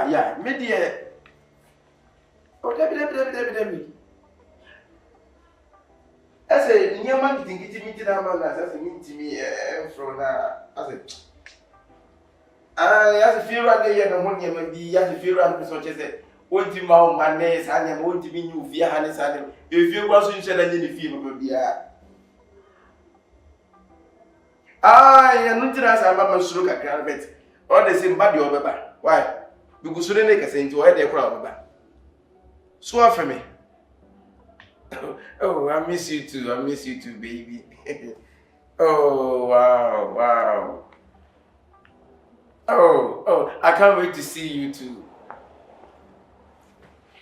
Yeah, media. Oh, Debbie. I say, near man, think it's me to that man as a mean to me from now. I as a few run the year, one year, maybe as a few run, so just say, won't you mount my nails, and I won't be new via Hannes. If you was in Shannon in the field, would be I am not as I must look at Granbet or the same body over. Why? Because you didn't make us into a crowd. So for me. Oh, I miss you too, baby. Oh, wow. Oh, I can't wait to see you too.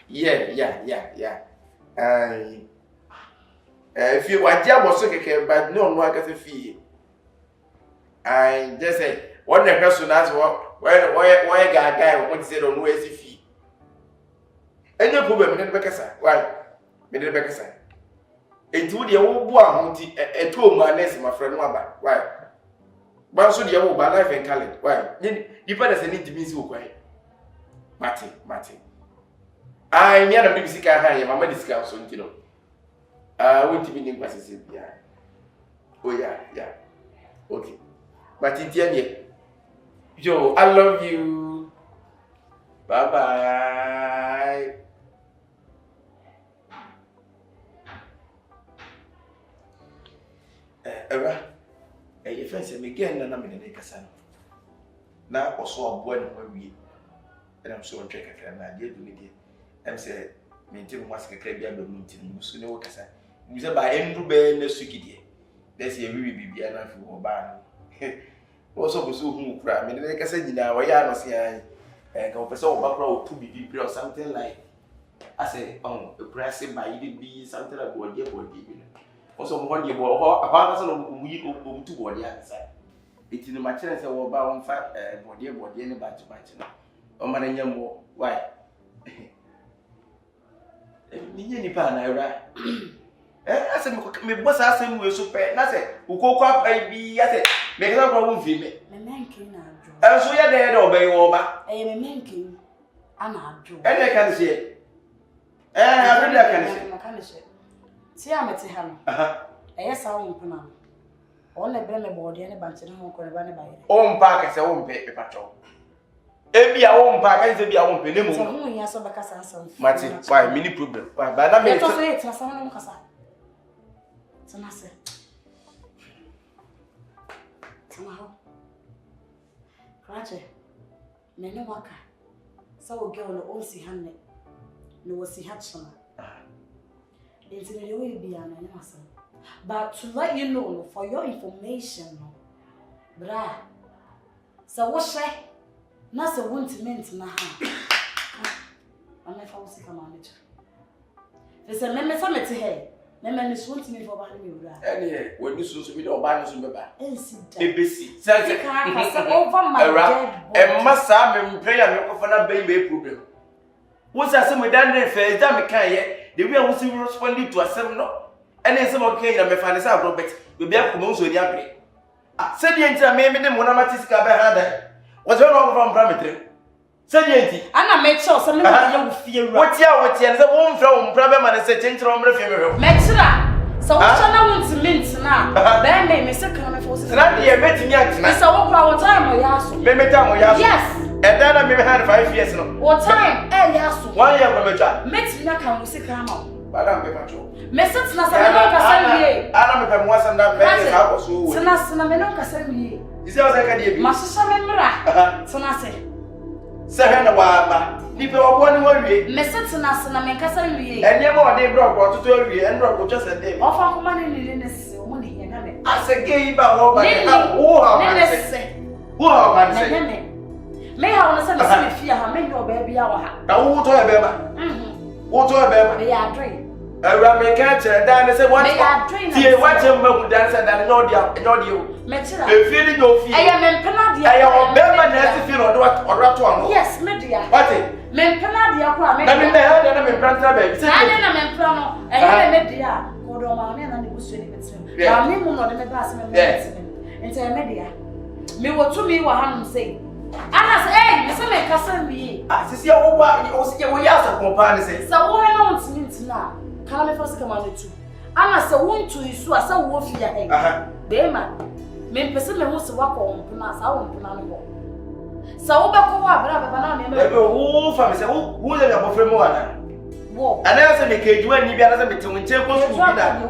Yeah. If you were job was okay, but no one can feel. I just say, what the person has what. Why guy wants to say on where's the fee? And no problem, Medebekasa. Why? Medebekasa. It would the old one, a 2 months, my friend. Why? But so the old life and calendar. Why? You better need to be so quiet. Martin. I near a big sick high, my medical soon, you know. I want to be in classes. Oh, yeah. Okay. But in the Joe, I love you. Bye-bye. Your friend said, again, and I'm in a casano. Now, also, a boy, and I'm so unchecked, and I did with it. I'm said, maintain what's a crabby meeting, soon no casa. You said by Andrew Bay, no suki. There's a really be enough for ban. Also, who cry, and like I said, you know, I am see and confess all background to be or something like I say, oppressive by be something like what you would give. Also, one year, a week or 2 or the other side. It's in the materials of bound fat, body, any batch. Oh, man, young more. Why? Any pan, I write. I said, me boss asked him with super. I said, who cook up I be at it. Make no problem, female. My man came out. And so you're there, obey over. I am a man king. I'm not true. And I can see it. I really can see. See, I'm at him. Yes, I won't come out. Only bring a body and a bunch of home could run by it. Own park as a home paper patrol. Every own park as if you won't be no more. Yes, so because I'm some. Martin, why, mini problem. Why, but I mean, it's not someone. So I said, somehow, Cratcher, Many Waka, so girl, all see Hamlet, no see Hatchman. It's in the way be an answer. But to let you know, for your information, bra, so what's that? Not a wound meant in the hand. I'm a false command. There's a member summit to her. Member is wanting me for buying me. And when you should be all banners in the back. ABC. Says over my dead. And must have been prayer for a baby problem. What's that some with that fair? Damn, can't the way I was responding to a seminar. And then some okay, I may find this out, Robert. We'll be up to most of the upgrade. Said the entire maybe the Monamatis Cabana. What's wrong from parameter? Said the entity. And I make sure some of you feel what you are with the one from problem and a certain from the funeral. Metra. So what I want to mint now. Then may Mr. Common Forces. Not the betting yet. Mr. Opa, what time or Yasu? Maybe time or Yasu. Yes. And then I may have 5 years. What time? Eh, Yasu. 1 year from a job. Makes me not come to come out. Madame Patrol. Message Nasa Cassandra. I don't know what's on that very house. Sanasa Meno Cassandra. Is there a Master Samara? Sonase. Sahana waba. Nipe wabwani wawie. Mesete na se na menkasa wie. Enye mo de bro ko tutu wawie, enro ko just a day. Ofa kuma ni nese, o mo ni hia me. Asege iba wo ba. Wo ha ba se. Wo ha ba se. Me ha wona se na se fie ha me nyo ba bia wa ha. Na wo to e be ba. Wo to e be ba. Me ya dre. Awura me ka chere dan se what. Tie what em ba dan se dan no dia o. Me chira. E fie ni no fie. Eye me mpena dia. Eye o be ma na se fie no do to ano. Yes, me dia. What? Me mpena dia ko a me. Na me na na me mpena ba. Na me mpena no. Eye me dia. Ko do ma me na ne busu ni betre. Na me mu no de me ba se me betre. Ente me dia. Me wo to me wa hanum sei. Ana say, me say me kasa mi. Sisi wo ba, o se wo ya sa kompa ne se. Sa wo he na ontimi ntina. Kala me first come on tu. Ana se wo ntu isu asa wo fi ya he. Be ma. Me pese me hu se wakọ ompuna sa wo ompuna no ho. Sa wo be ko wa bra baba na me. Ebe wo fa me se wo le ya bofre mo ana. Wo. Ana se me kejuwa ni bia na se me tinche ko su bi da.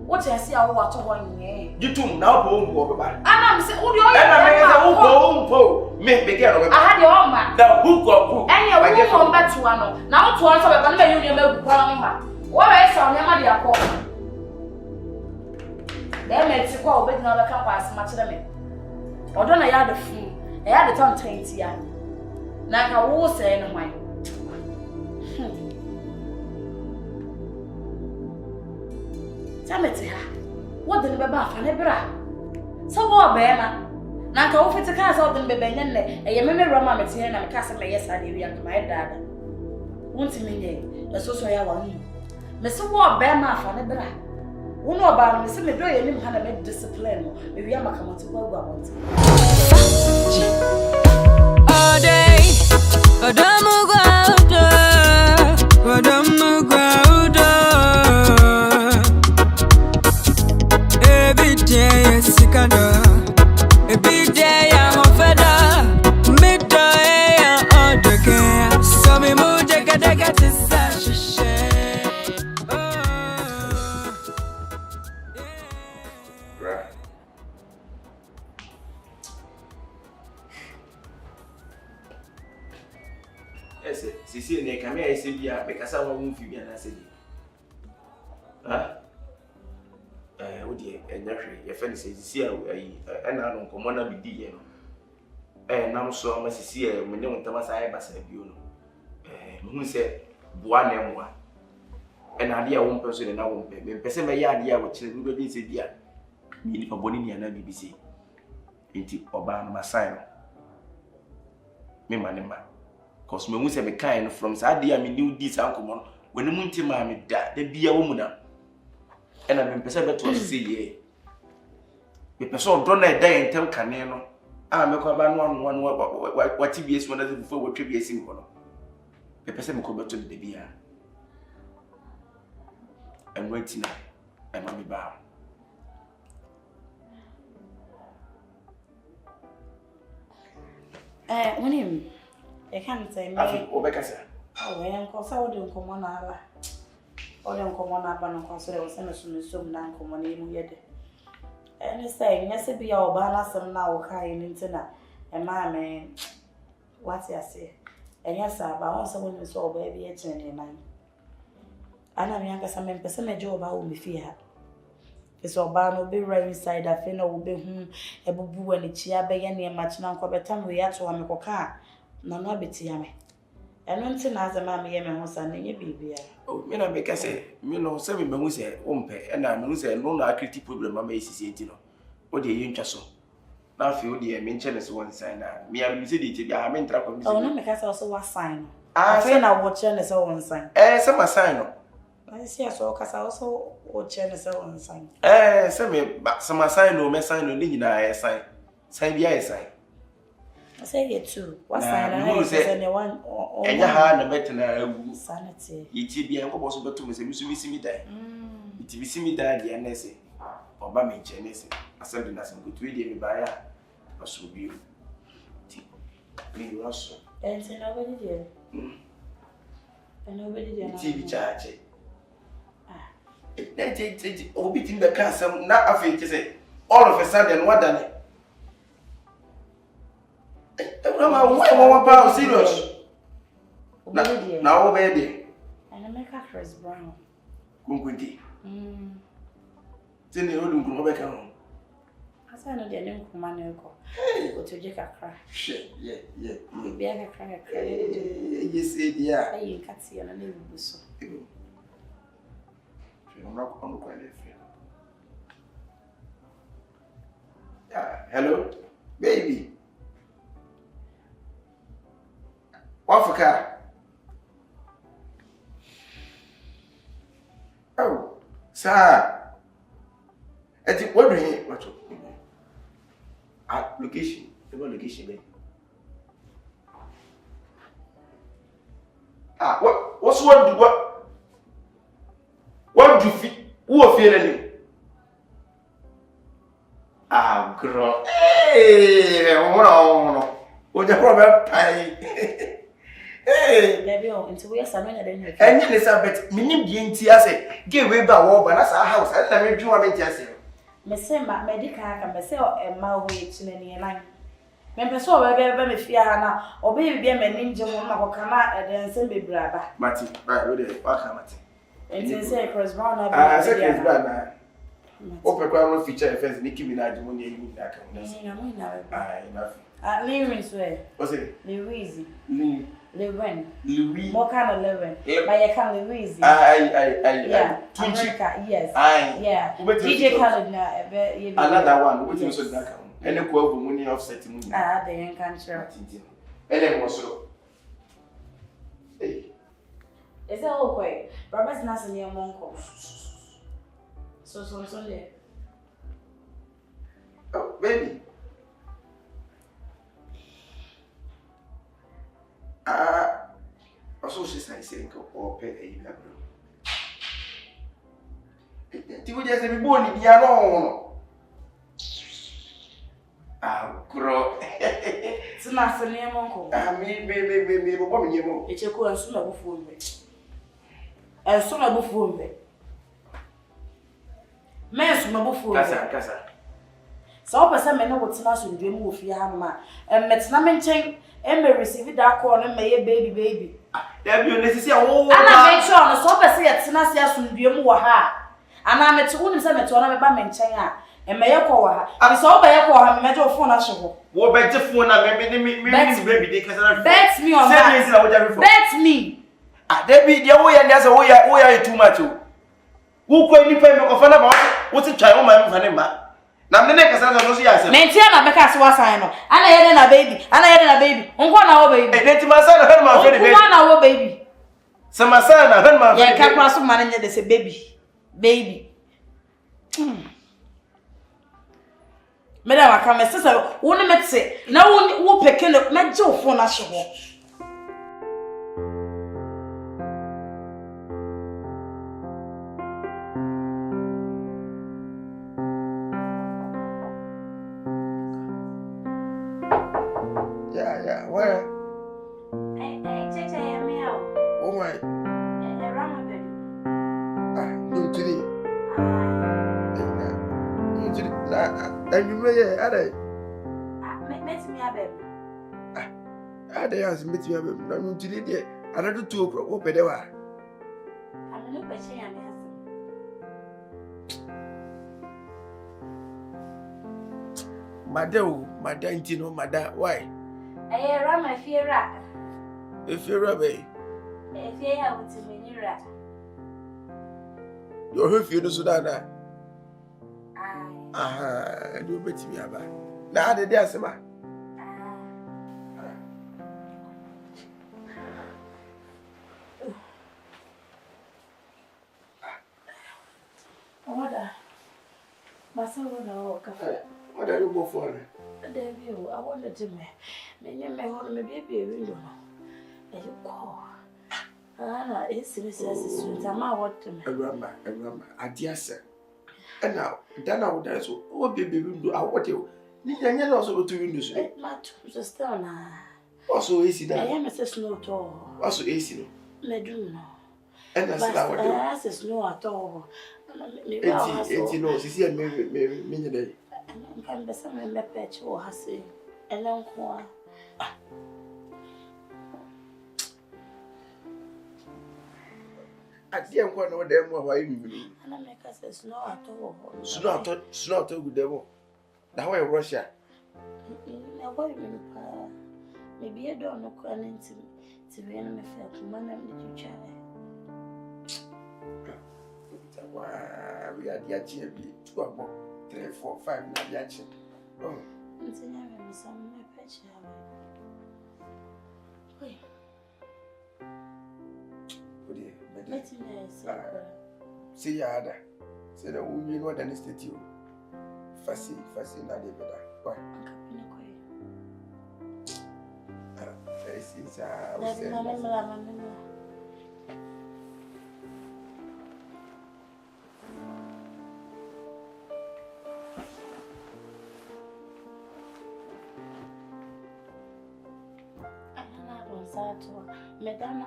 Wo che se a wo wato ho nye. Jitum na wo bo baba. Ana me se wo de o ya. Ana me se wo me be get no baba. Aha de o ma. The hook of book. Enya wo mo mbetu ano. Na wo to on so baba na me yu me gu kwa no ma. Wo we se o nyama de akọ. Dem eti kwa obedi na be ka kwa asema kire me. Odo na ya de fu. E ya de ton tenti ya. Na ka wo se ne hwan. Tameti ha. Wo de ne be ba fa ne bra. So wo be ma. Na ka wo fiti ka so de ne be benye ne. E ye me rama meti he na me ka se me yes ade wi an ma e dada. Wonti me nye. E so so ya wa hu. Me so wo be ma fa ne bra. Wo no ba no me se me do ye nim ha na me discipline no. Me wi amaka moto gwa gwa moto. All day. Adamu gwaudo. Adamu gwaudo. Every day is sikado. Every day I'm a feda. MEDO all the care. So me move dega to sashishe. Right. Yes, sisi ne kame ya ese bia be kasa wa mu fi bia na se di. Ha? Wo die enhwe ye fe ne sisi a ayi na no nkomo na bi di ye no. Nam so ma sisi e me ne wontama sa ai basa bio no. Mu se boa na emwa. Na ade a wo mpe so ne na wo mpe. Me pese me ya ade a wo kire bi bi se bia. Ni nipa boni ni ana BBC. Enti oba no masai no. Me ma ne ma. Cause me say me kind from Sadia me new this uncle mon when munti ma me da bia wo mu na e na me pese beto say ye me pese o do na e da entem kane no a me ko ba no wati bies mo na ze before wo twa bies mi ko no me pese me ko beto de bia and waiting na e ma me ba Wonim I can't say me. Obekasa. Oh, I am cosa o de un comonara. O de un comonaba non consider was in sum nan comoni yede. And say, yes, be our banner some now kind internet. And my man, what's I say? And yes, I want someone who saw baby at 29. I know younger some person a job about me fear. It's all ban be right inside. I feel no will be a boo and a chia be any much non cobetam we had to a car. No beti yame. Eno nti na azama me yeme ho sa nenye bibia. Oh, me na me ka say, me no say me hu say ompe, e na me hu say no na criti problem ma esisi enti no. O de ye ntwa so. Na afi o de me nche ne so one sign na. Me am me say de ti bia me ntra kwa me. Oh, na me ka say so what sign. Ah, say na watch ne so one sign. Say my sign no. I see so ka say also watch ne so one sign. Say me some my sign no, me sign no ni nyina sign. Sign bia e sign. I say it too. What sign I say anyone or enya ha na betena awu sanity. Yiti bia enko boso beto me se bisu bisi mi dan. Yiti bisi mi dan de na se. Oba me nche ne se. Asem de na se gotu de mi ba ya. Aso bi. Ti. Ni waso. Ente na bedi de. Nobody there. Ti bi charge. Then obi tin be kan sam na afi ti say all of a sudden what done it? ma wo pa serious. Na wo be dey. And I make a Chris Brown. Kunkunti. Tini o dun kun be kan. Asa no de nem kuma na eko. O to je kakra. Shit, yeah. Be a kakra. Yes, yeah. Ayi nkati ya na na buso. I'm not going to hello, baby. What for car? Oh, sir. What do you want? Location. The location, baby. What's what do you feel? Who are feeling? Girl. Hey, no. What the problem? Hey, baby, into where Samuel then. And Elizabeth, meaning being tears, give way by war, but that's our house. I never do what I just Mesema medical can say a mile weight in any line. Member so where me fear na obi be me ninja mo na kokana e den se be braba. Mati, right, we dey waka Mati. Enti say Chris Brown na be. Say Chris Brown na. Open kwa no feature first Nicki Minaj mo ni yin na kan. Na mo na be. Enough. Lyrics we. What's it? Louise. Louis. More kind of living. But you can Louise. Yeah. America, yes. Yeah. DJ Khaled na another one. What you so that kan. Ene ko abu money offset money. The young country. Ene mo so. Hey. Is that okay? Robert's not near Monko. So there. Oh, baby. Also she's saying or pay a black room. You would just be born in your own. Grow. It's not so near Monko. Maybe, woman, you know. It's a cool and soon before me. And soon before me. Men's before Casa. So, person may know what's not to dream with your hammer. And let's not mention and may receive that corner, may a baby. There be necessary. Oh, and I make sure so person at Sinasia soon dream with her. And I met one seven to another mention. And may I call her? I saw by a call her, measure phone as well. What better phone? Baby, they can bet me on that. Bet me. There be the way and there's a way I too much. Who can you pay me of another? What's a child, my man? Now the next time I see us. Maintain a because was I know. And I had a baby. And I had a baby. On 1 hour baby. Let my son heard my baby. 1 hour baby. So my son, I heard my yeah, can't cross manager. They say baby. Madam, I come, sister. Only met say now who picking up my job for national. Yeah, where? Check me out. Oh my. AWURAMA baby. You today. You today. And you may met me a baby. I dare meet you. I'm today. Another 2 o'clock. What better? I'm not patching your Madam, you know, madam, why? AWURAMA fear rat. If you're a baby, If you have to me, rat. you're her fear, so that you bet me about. Now, the dear Sama. What are you go for? Debut, I wanted to me. Many may hold me baby window. And you call. It's serious. I'm out to me. AWURAMA, I dear sir. And now, then I would answer, oh, baby, window, I want you. Nina also to windows. My tools are still now. Also, easy that I am a snow tall. also easy. Meduno. And that's what I would snow at all. it's you know, she and me. And can be some in the patch or hussy. And then, Adia nkwa no dem wa imi. Ana make us snow ato. Snow ato good dem. Na why Russia? Na why me pa. Maybe I don't know quality to be in me feel man am the future. Wow, we are the HB 2 about 3 4 5 na the HB. Oh. Ntenya me some me picture. Oi. See ya ada. Say the woman what an estate you. Fasi na de beda. Why? This is Medana,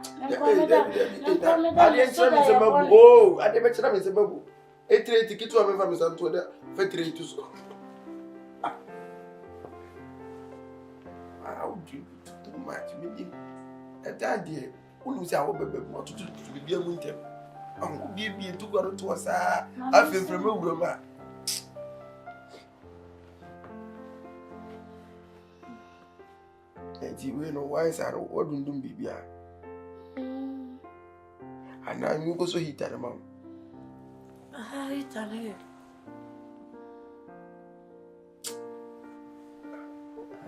oh, I never said Miss Babu. A trade ticket to have Miss Antonia, Fetri to so. How do you too much? Maybe a daddy who was our baby to be a winter. Uncle be to go to us. I feel from AWURAMA. And you know why I don't do baby. And now you go so hit at the mom. Ah, hit at her.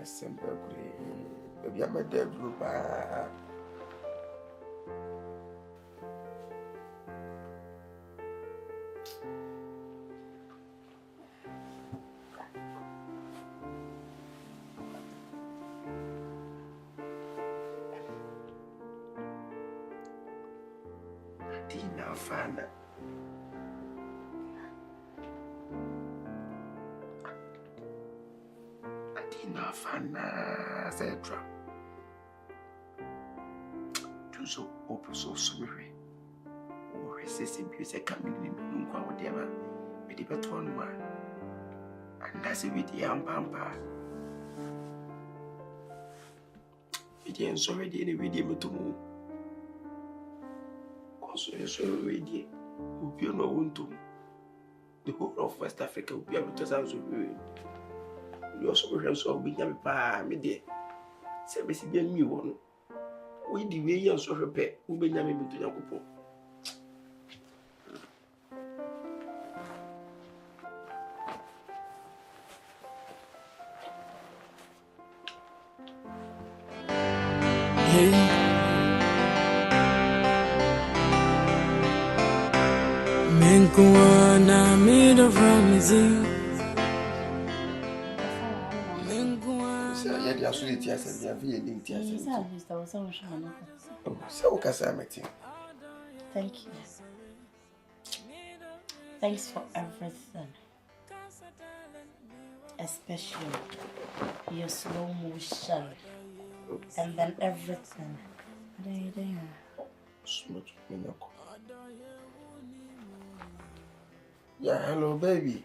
I simply baby, I'm a dead group. Tina Fana. Tina Fana, etc. Do so open so sorry. Or resisting music coming in the room, whatever. But the better one. And that's it with the Pampa. It is already in a video to move. So already will be no one to the whole of West Africa will be able to sound so good. You also will so be a pa me there. Say, Missy, be me one. We the way you so repair, who be yamming to your couple. Menkuana middle from Mizzy. Say, I should tears and they are feeling tears. Oh, so Casamity. Thank you. Thanks for everything. Especially your slow motion. And then everything. Smooth miracle. Yeah, hello, baby.